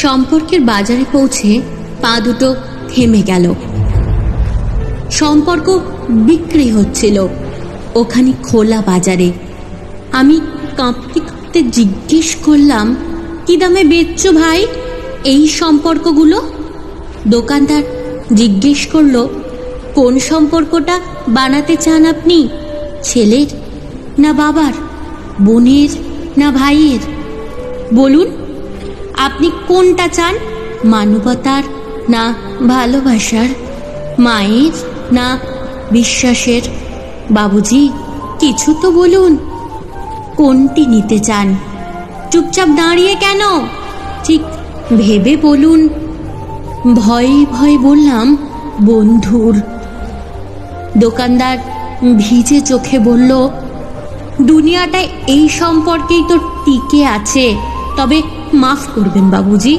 সম্পর্কের বাজারে পৌঁছে পা দুটো থেমে গেল। সম্পর্ক বিক্রি হচ্ছিল ওখানে খোলা বাজারে। আমি কাঁপতে কাঁপতে জিজ্ঞেস করলাম, কি দামে বেচছো ভাই এই সম্পর্কগুলো? দোকানদার জিজ্ঞেস করলো, কোন সম্পর্কটা বানাতে চান আপনি? ছেলের না বাবার, বোনের না ভাইয়ের? বলুন আপনি কোনটা চান? মানবতার না ভালোবাসার? মায়ের না বিশ্বাসের? বাবুজি কিছু তো বলুন, কোনটি নিতে চান? চুপচাপ দাঁড়িয়ে কেন, ঠিক ভেবে বলুন। ভয়ে ভয়ে বললাম, বন্ধুর। দোকানদার ভিজে চোখে বলল, দুনিয়াটায় এই সম্পর্কেই তো টিকে আছে। তবে মাফ করবেন বাবুজি,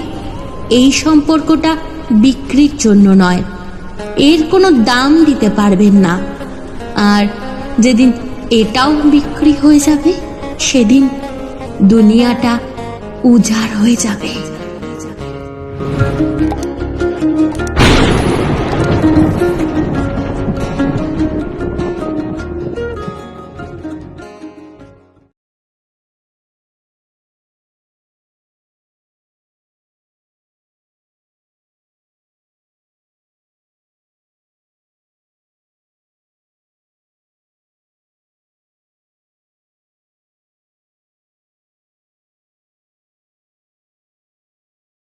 এই সম্পর্কটা বিক্রির জন্য নয়, এর কোনো দাম দিতে পারবেন না। আর যেদিন এটাও বিক্রি হয়ে যাবে সেদিন দুনিয়াটা উজাড় হয়ে যাবে।